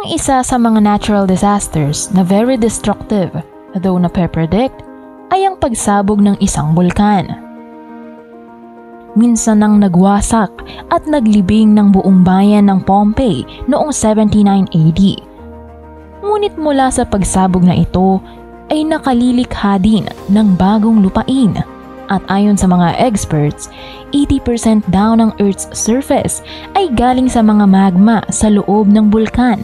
Ang isa sa mga natural disasters na very destructive, though nape-predict, ay ang pagsabog ng isang bulkan. Minsan nang nagwasak at naglibing ng buong bayan ng Pompeii noong 79 AD. Ngunit mula sa pagsabog na ito ay nakalilikha din ng bagong lupain. At ayon sa mga experts, 80% daw ng Earth's surface ay galing sa mga magma sa loob ng bulkan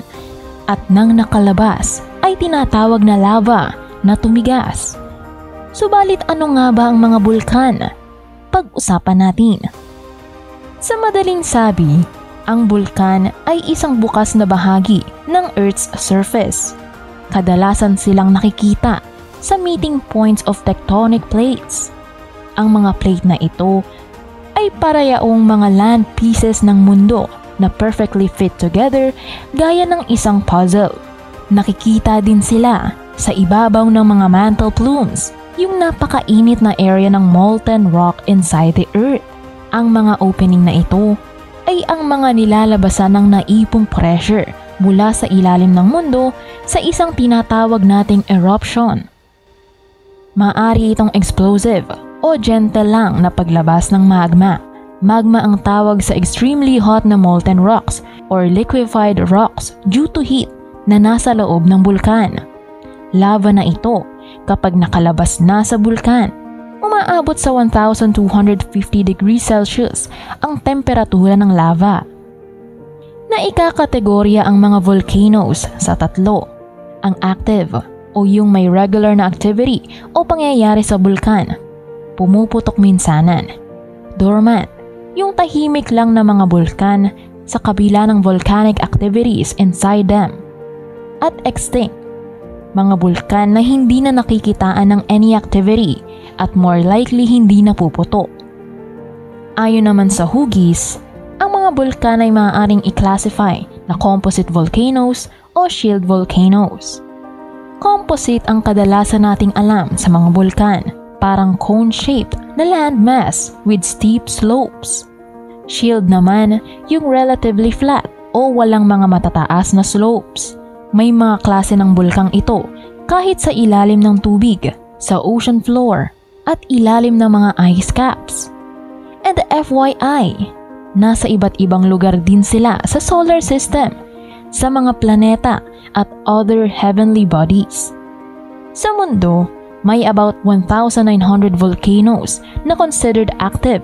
at nang nakalabas ay tinatawag na lava na tumigas. Subalit ano nga ba ang mga bulkan? Pag-usapan natin. Sa madaling sabi, ang bulkan ay isang bukas na bahagi ng Earth's surface. Kadalasan silang nakikita sa meeting points of tectonic plates. Ang mga plate na ito ay parayaong mga land pieces ng mundo na perfectly fit together gaya ng isang puzzle. Nakikita din sila sa ibabaw ng mga mantle plumes, yung napakainit na area ng molten rock inside the earth. Ang mga opening na ito ay ang mga nilalabasan ng naipong pressure mula sa ilalim ng mundo sa isang tinatawag nating eruption. Maaari itong explosive o gentle lang na paglabas ng magma. Magma ang tawag sa extremely hot na molten rocks or liquefied rocks due to heat na nasa loob ng bulkan. Lava na ito kapag nakalabas na sa bulkan, umaabot sa 1,250 degrees Celsius ang temperatura ng lava. Naikakategorya ang mga volcanoes sa tatlo: ang active o yung may regular na activity o pangyayari sa bulkan, pumuputok minsanan; dormant, yung tahimik lang na mga bulkan sa kabila ng volcanic activities inside them; at extinct, mga bulkan na hindi na nakikitaan ng any activity at more likely hindi napuputok. Ayon naman sa hugis, ang mga bulkan ay maaaring i-classify na composite volcanoes o shield volcanoes. Composite ang kadalasan nating alam sa mga bulkan, parang cone-shaped na landmass with steep slopes. Shield naman yung relatively flat o walang mga matataas na slopes. May mga klase ng bulkang ito kahit sa ilalim ng tubig, sa ocean floor, at ilalim ng mga ice caps. And FYI, nasa iba't ibang lugar din sila sa solar system, sa mga planeta at other heavenly bodies. Sa mundo, may about 1,900 volcanoes na considered active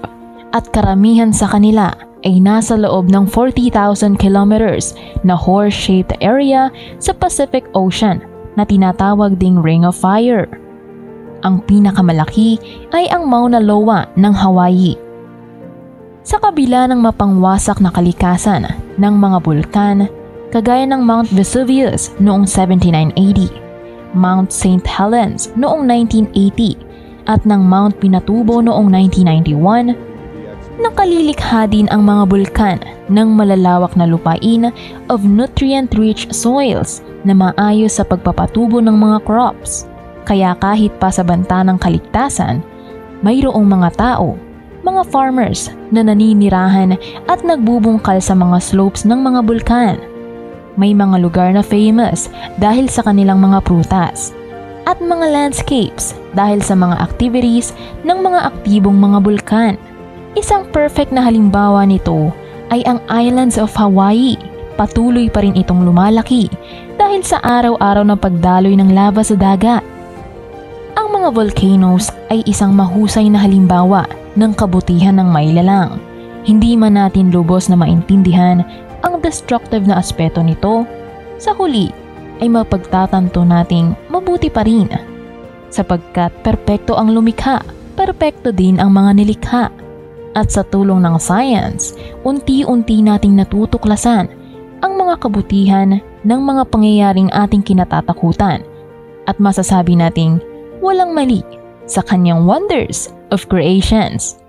at karamihan sa kanila ay nasa loob ng 40,000 kilometers na horse-shaped area sa Pacific Ocean na tinatawag ding Ring of Fire. Ang pinakamalaki ay ang Mauna Loa ng Hawaii. Sa kabila ng mapangwasak na kalikasan ng mga bulkan, kagaya ng Mount Vesuvius noong 1780, Mount St. Helens noong 1980 at ng Mount Pinatubo noong 1991, nakalilikha din ang mga bulkan ng malalawak na lupain of nutrient-rich soils na maayos sa pagpapatubo ng mga crops. Kaya kahit pa sa banta ng kaligtasan, mayroong mga tao, mga farmers na naninirahan at nagbubungkal sa mga slopes ng mga bulkan. May mga lugar na famous dahil sa kanilang mga prutas at mga landscapes dahil sa mga activities ng mga aktibong mga bulkan. Isang perfect na halimbawa nito ay ang Islands of Hawaii. Patuloy pa rin itong lumalaki dahil sa araw-araw na pagdaloy ng lava sa dagat. Ang mga volcanoes ay isang mahusay na halimbawa ng kabutihan ng mailalang. Hindi man natin lubos na maintindihan ang destructive na aspeto nito, sa huli ay mapagtatanto nating mabuti pa rin. Sapagkat perpekto ang lumikha, perpekto din ang mga nilikha. At sa tulong ng science, unti-unti nating natutuklasan ang mga kabutihan ng mga pangyayaring ating kinatatakutan at masasabi nating walang mali sa kanyang wonders of creations.